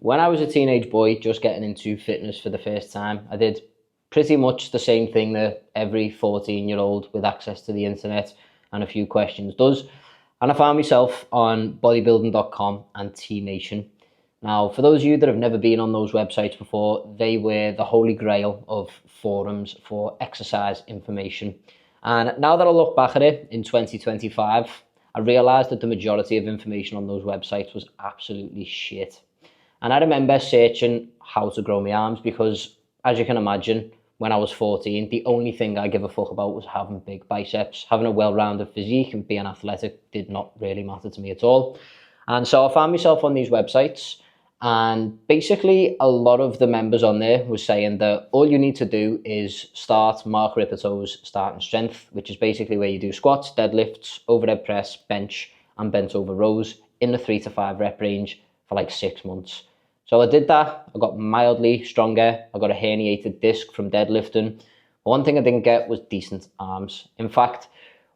When I was a teenage boy just getting into fitness for the first time, I did pretty much the same thing that every 14-year-old with access to the internet and a few questions does. And I found myself on bodybuilding.com and T Nation. Now, for those of you that have never been on those websites before, they were the holy grail of forums for exercise information. And now that I look back at it in 2025, I realized that the majority of information on those websites was absolutely shit. And I remember searching how to grow my arms because, as you can imagine, when I was 14, the only thing I give a fuck about was having big biceps. Having a well-rounded physique and being athletic did not really matter to me at all. And so I found myself on these websites, and basically a lot of the members on there was saying that all you need to do is start Mark Rippetoe's starting strength, which is basically where you do squats, deadlifts, overhead press, bench, and bent over rows in the 3 to 5 rep range for like 6 months. So I did that. I got mildly stronger. I got a herniated disc from deadlifting. One thing I didn't get was decent arms. In fact,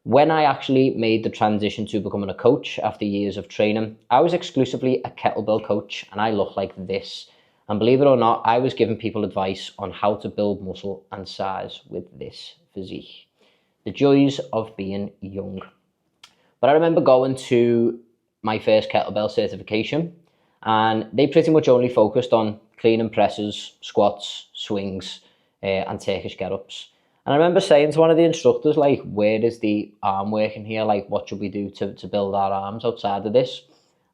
when I actually made the transition to becoming a coach after years of training, I was exclusively a kettlebell coach, and I looked like this. And believe it or not, I was giving people advice on how to build muscle and size with this physique. The joys of being young. But I remember going to my first kettlebell certification, and they pretty much only focused on clean and presses, squats, swings, and Turkish get-ups. And I remember saying to one of the instructors, like, where is the arm work in here? Like, what should we do to build our arms outside of this?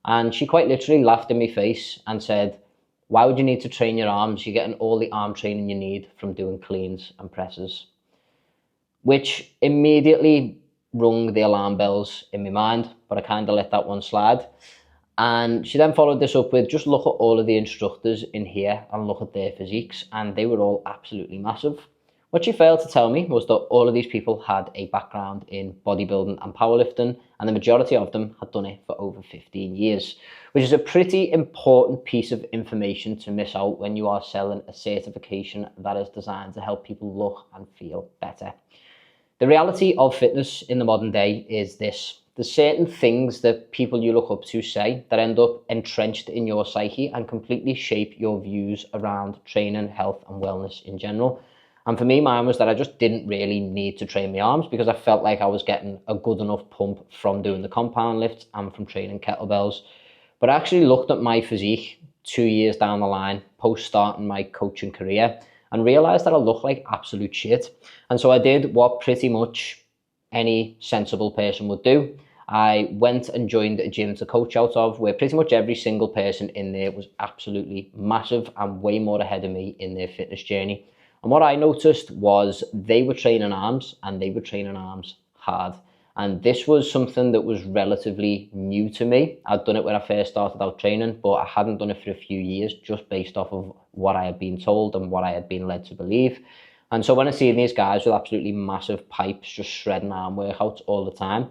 And she quite literally laughed in my face and said, why would you need to train your arms? You're getting all the arm training you need from doing cleans and presses. Which immediately rung the alarm bells in my mind, but I kind of let that one slide. And she then followed this up with, just look at all of the instructors in here and look at their physiques, and they were all absolutely massive. What she failed to tell me was that all of these people had a background in bodybuilding and powerlifting, and the majority of them had done it for over 15 years, which is a pretty important piece of information to miss out when you are selling a certification that is designed to help people look and feel better. The reality of fitness in the modern day is this. There's certain things that people you look up to say that end up entrenched in your psyche and completely shape your views around training, health, and wellness in general. And for me, mine was that I just didn't really need to train my arms because I felt like I was getting a good enough pump from doing the compound lifts and from training kettlebells. But I actually looked at my physique 2 years down the line, post starting my coaching career, and realized that I looked like absolute shit. And so I did what pretty much any sensible person would do. I went and joined a gym to coach out of, where pretty much every single person in there was absolutely massive and way more ahead of me in their fitness journey. And what I noticed was they were training arms, and they were training arms hard. And this was something that was relatively new to me. I'd done it when I first started out training, but I hadn't done it for a few years, just based off of what I had been told and what I had been led to believe. And so when I see these guys with absolutely massive pipes just shredding arm workouts all the time,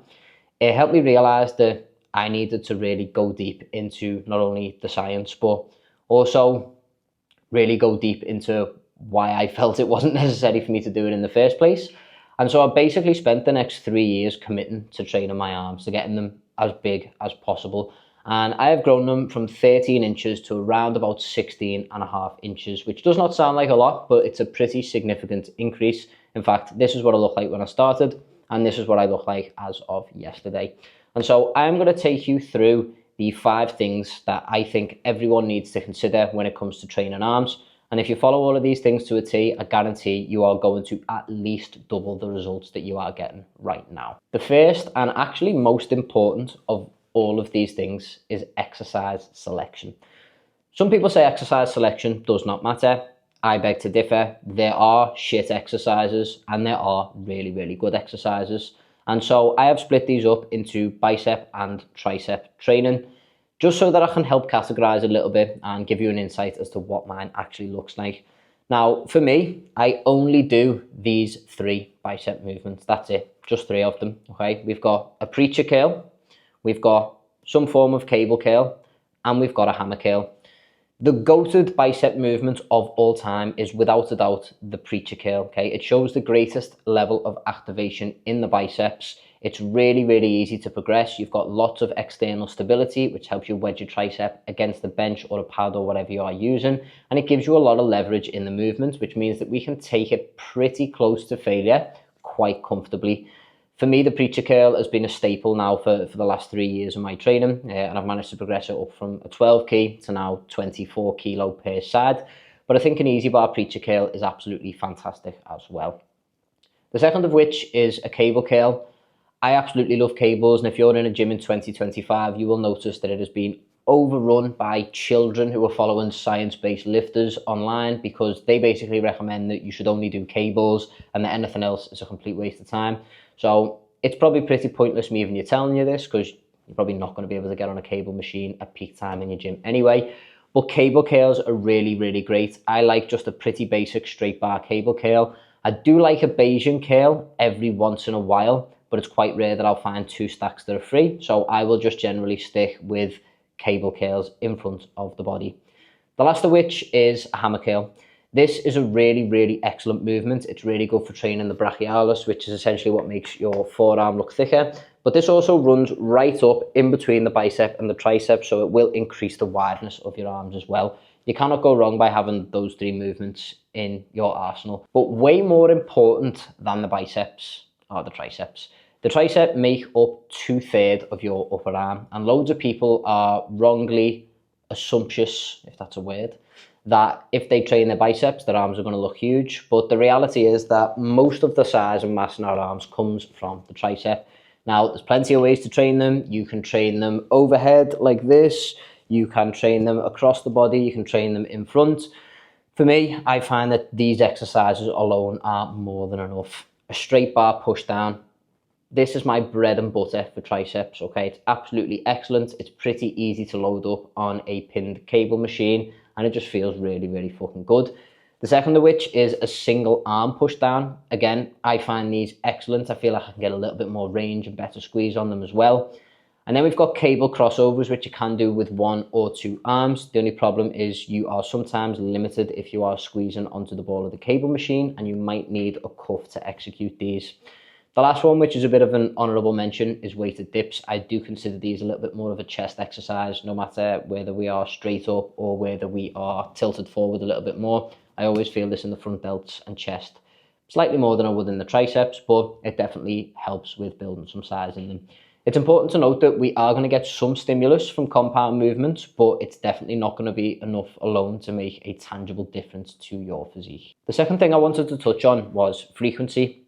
it helped me realize that I needed to really go deep into not only the science, but also really go deep into why I felt it wasn't necessary for me to do it in the first place. And so I basically spent the next 3 years committing to training my arms, to getting them as big as possible. And I have grown them from 13 inches to around about 16.5 inches, which does not sound like a lot, but it's a pretty significant increase. In fact, this is what I looked like when I started, and this is what I look like as of yesterday. And so I'm going to take you through the 5 things that I think everyone needs to consider when it comes to training arms. And if you follow all of these things to a T, I guarantee you are going to at least double the results that you are getting right now. The first and actually most important of all of these things is exercise selection. Some people say exercise selection does not matter. I beg to differ. There are shit exercises and there are really, really good exercises. And so I have split these up into bicep and tricep training, just so that I can help categorize a little bit and give you an insight as to what mine actually looks like. Now, for me, I only do these 3 bicep movements. That's it, just 3 of them, okay? We've got a preacher curl, we've got some form of cable curl, and we've got a hammer curl. The goated bicep movement of all time is without a doubt the preacher curl, okay? It shows the greatest level of activation in the biceps. It's really, really easy to progress. You've got lots of external stability, which helps you wedge your tricep against the bench or a pad or whatever you are using. And it gives you a lot of leverage in the movement, which means that we can take it pretty close to failure quite comfortably. For me, the preacher curl has been a staple now for the last 3 years of my training, and I've managed to progress it up from a 12 key to now 24 kilo per side. But I think an easy bar preacher curl is absolutely fantastic as well. The second of which is a cable curl. I absolutely love cables, and if you're in a gym in 2025, you will notice that it has been overrun by children who are following science-based lifters online, because they basically recommend that you should only do cables and that anything else is a complete waste of time. So it's probably pretty pointless me even telling you this, because you're probably not going to be able to get on a cable machine at peak time in your gym anyway. But cable curls are really, really great. I like just a pretty basic straight bar cable curl. I do like a Bayesian curl every once in a while, but it's quite rare that I'll find 2 stacks that are free. So I will just generally stick with cable curls in front of the body. The last of which is a hammer curl. This is a really, really excellent movement. It's really good for training the brachialis, which is essentially what makes your forearm look thicker. But this also runs right up in between the bicep and the tricep, so it will increase the wideness of your arms as well. You cannot go wrong by having those 3 movements in your arsenal. But way more important than the biceps are the triceps. The tricep make up 2/3 of your upper arm, and loads of people are wrongly assumptuous, if that's a word, that if they train their biceps, their arms are going to look huge. But the reality is that most of the size and mass in our arms comes from the tricep. Now, there's plenty of ways to train them. You can train them overhead like this. You can train them across the body. You can train them in front. For me, I find that these exercises alone are more than enough. A straight bar push down. This is my bread and butter for triceps, okay? It's absolutely excellent. It's pretty easy to load up on a pinned cable machine, and it just feels really, really fucking good. The second of which is a single arm push down. Again, I find these excellent. I feel like I can get a little bit more range and better squeeze on them as well. And then we've got cable crossovers, which you can do with 1 or 2 arms. The only problem is you are sometimes limited if you are squeezing onto the ball of the cable machine, and you might need a cuff to execute these. The last one, which is a bit of an honourable mention, is weighted dips. I do consider these a little bit more of a chest exercise, no matter whether we are straight up or whether we are tilted forward a little bit more. I always feel this in the front delts and chest, slightly more than I would in the triceps, but it definitely helps with building some size in them. It's important to note that we are going to get some stimulus from compound movements, but it's definitely not going to be enough alone to make a tangible difference to your physique. The second thing I wanted to touch on was frequency.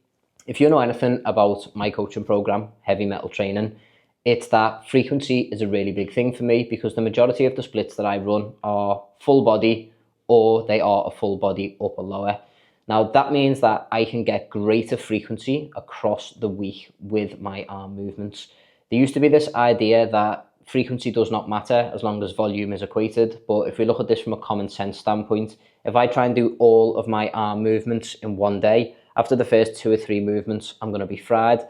If you know anything about my coaching program, Heavy Metal Training, it's that frequency is a really big thing for me, because the majority of the splits that I run are full body, or they are a full body upper lower. Now that means that I can get greater frequency across the week with my arm movements. There used to be this idea that frequency does not matter as long as volume is equated, but if we look at this from a common sense standpoint, if I try and do all of my arm movements in one day, after the first 2 or 3 movements, I'm going to be fried.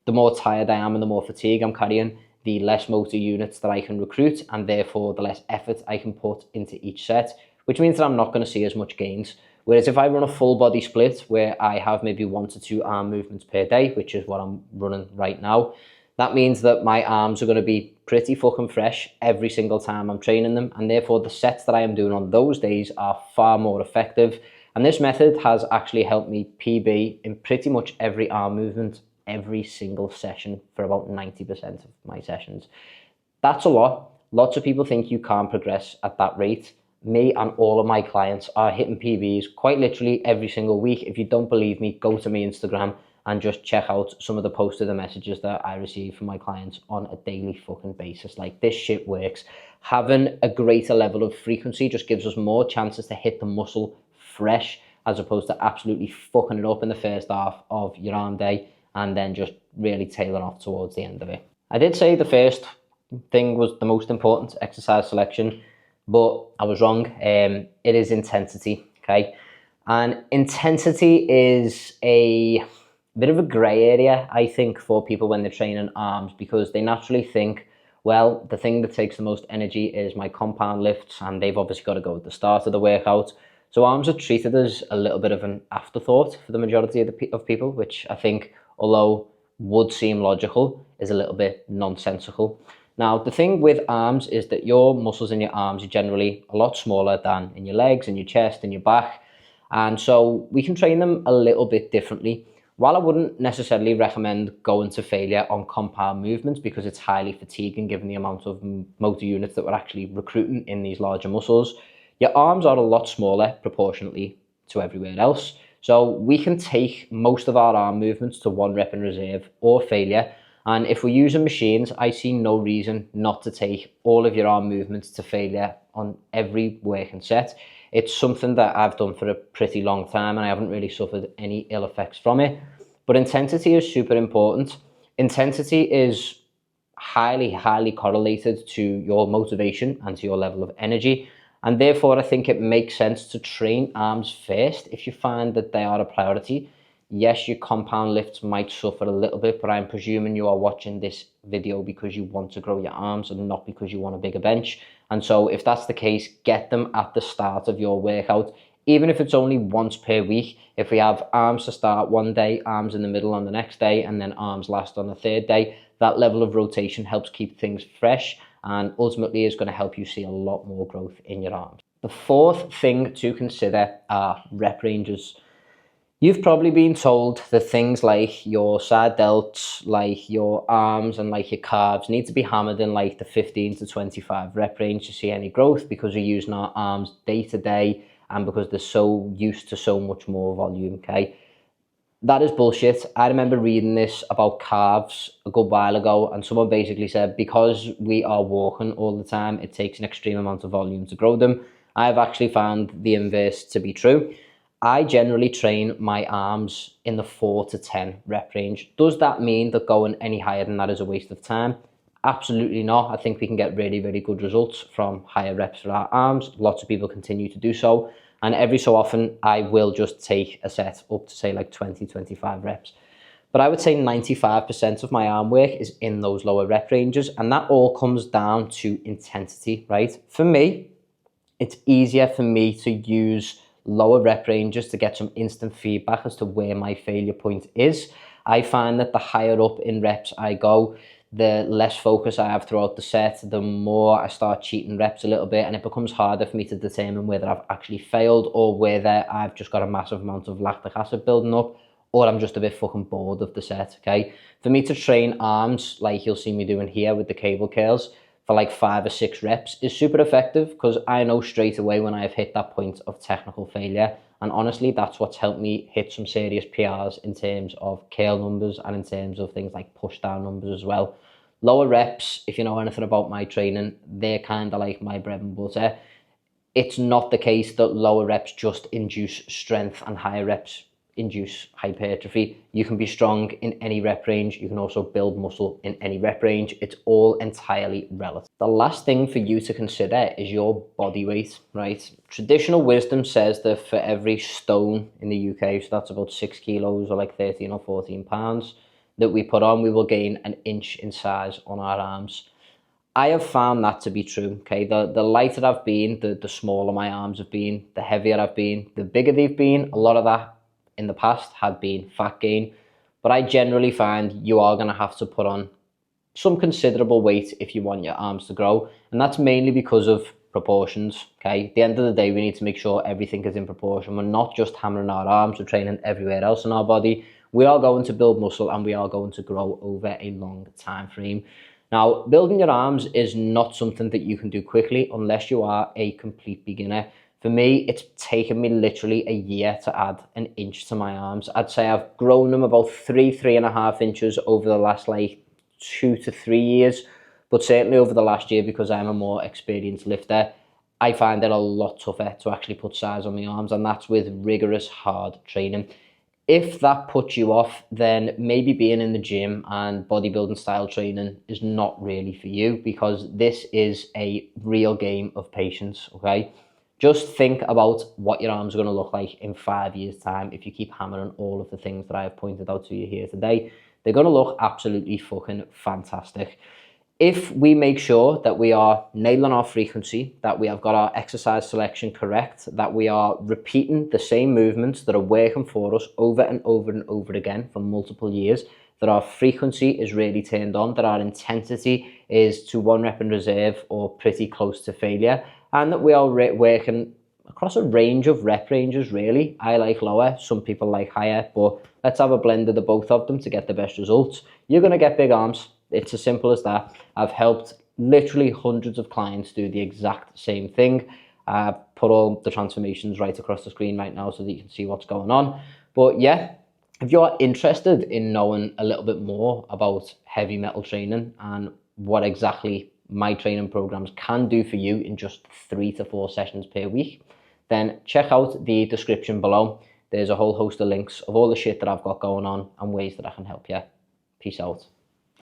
The more tired I am and the more fatigue I'm carrying, the less motor units that I can recruit, and therefore the less effort I can put into each set, which means that I'm not going to see as much gains. Whereas if I run a full body split where I have maybe 1 to 2 arm movements per day, which is what I'm running right now, that means that my arms are going to be pretty fucking fresh every single time I'm training them, and therefore the sets that I am doing on those days are far more effective. And this method has actually helped me PB in pretty much every arm movement, every single session for about 90% of my sessions. That's a lot. Lots of people think you can't progress at that rate. Me and all of my clients are hitting PBs quite literally every single week. If you don't believe me, go to my Instagram and just check out some of the posts of the messages that I receive from my clients on a daily fucking basis. Like, this shit works. Having a greater level of frequency just gives us more chances to hit the muscle fresh, as opposed to absolutely fucking it up in the first half of your arm day and then just really tailing off towards the end of it. I did say the first thing was the most important, exercise selection, but I was wrong. It is intensity, okay? And intensity is a bit of a grey area, I think, for people when they're training arms, because they naturally think, well, the thing that takes the most energy is my compound lifts, and they've obviously got to go at the start of the workout. So arms are treated as a little bit of an afterthought for the majority of people, which I think, although would seem logical is a little bit nonsensical. Now, the thing with arms is that your muscles in your arms are generally a lot smaller than in your legs, in your chest, in your back. And so we can train them a little bit differently. While I wouldn't necessarily recommend going to failure on compound movements because it's highly fatiguing given the amount of motor units that we're actually recruiting in these larger muscles, your arms are a lot smaller proportionately to everywhere else. So we can take most of our arm movements to 1 rep in reserve or failure. And if we're using machines, I see no reason not to take all of your arm movements to failure on every working set. It's something that I've done for a pretty long time and I haven't really suffered any ill effects from it. But intensity is super important. Intensity is highly correlated to your motivation and to your level of energy. And therefore, I think it makes sense to train arms first if you find that they are a priority. Yes, your compound lifts might suffer a little bit, but I'm presuming you are watching this video because you want to grow your arms and not because you want a bigger bench. And so if that's the case, get them at the start of your workout, even if it's only once per week. If we have arms to start one day, arms in the middle on the next day, and then arms last on the third day, that level of rotation helps keep things fresh and ultimately is going to help you see a lot more growth in your arms. The fourth thing to consider are rep ranges. You've probably been told that things like your side delts, like your arms and like your calves need to be hammered in like the 15 to 25 rep range to see any growth because we're using our arms day to day and because they're so used to so much more volume, okay? That is bullshit. I remember reading this about calves a good while ago and someone basically said because we are walking all the time, it takes an extreme amount of volume to grow them. I've actually found the inverse to be true. I generally train my arms in the 4 to 10 rep range. Does that mean that going any higher than that is a waste of time? Absolutely not. I think we can get really good results from higher reps for our arms. Lots of people continue to do so. And every so often, I will just take a set up to say like 20, 25 reps. But I would say 95% of my arm work is in those lower rep ranges. And that all comes down to intensity, right? For me, it's easier for me to use lower rep ranges to get some instant feedback as to where my failure point is. I find that the higher up in reps I go, the less focus I have throughout the set, the more I start cheating reps a little bit, and it becomes harder for me to determine whether I've actually failed or whether I've just got a massive amount of lactic acid building up or I'm just a bit fucking bored of the set, okay? For me to train arms like you'll see me doing here with the cable curls for like 5 or 6 reps is super effective because I know straight away when I have hit that point of technical failure. And honestly, that's what's helped me hit some serious PRs in terms of curl numbers and in terms of things like push down numbers as well. Lower reps, if you know anything about my training, they're kind of like my bread and butter. It's not the case that lower reps just induce strength and higher reps induce hypertrophy. You can be strong in any rep range. You can also build muscle in any rep range. It's all entirely relative. The last thing for you to consider is your body weight, right? Traditional wisdom says that for every stone in the UK, so that's about 6 kilos or like 13 or 14 pounds that we put on, we will gain an inch in size on our arms. I have found that to be true, okay? The lighter I've been, the smaller my arms have been, the heavier I've been, the bigger they've been. A lot of that in the past had been fat gain, but I generally find you are going to have to put on some considerable weight if you want your arms to grow, and that's mainly because of proportions, okay? At the end of the day, we need to make sure everything is in proportion. We're not just hammering our arms, we're training everywhere else in our body. We are going to build muscle and we are going to grow over a long time frame. Now, building your arms is not something that you can do quickly unless you are a complete beginner. For me, it's taken me literally a year to add an inch to my arms. I'd say I've grown them about 3.5 inches over the last like 2 to 3 years, but certainly over the last year, because I'm a more experienced lifter, I find it a lot tougher to actually put size on my arms, and that's with rigorous, hard training. If that puts you off, then maybe being in the gym and bodybuilding style training is not really for you, because this is a real game of patience, okay? Just think about what your arms are going to look like in 5 years' time if you keep hammering all of the things that I have pointed out to you here today. They're going to look absolutely fucking fantastic. If we make sure that we are nailing our frequency, that we have got our exercise selection correct, that we are repeating the same movements that are working for us over and over and over again for multiple years, that our frequency is really turned on, that our intensity is to 1 rep in reserve or pretty close to failure, and that we are working across a range of rep ranges really. I like lower, some people like higher, but let's have a blend of the both of them to get the best results. You're going to get big arms. It's as simple as that. I've helped literally hundreds of clients do the exact same thing. I've put all the transformations right across the screen right now so that you can see what's going on. But yeah, if you're interested in knowing a little bit more about heavy metal training and what exactly my training programs can do for you in just 3 to 4 sessions per week, then check out the description below. There's a whole host of links of all the shit that I've got going on and ways that I can help you. Peace out.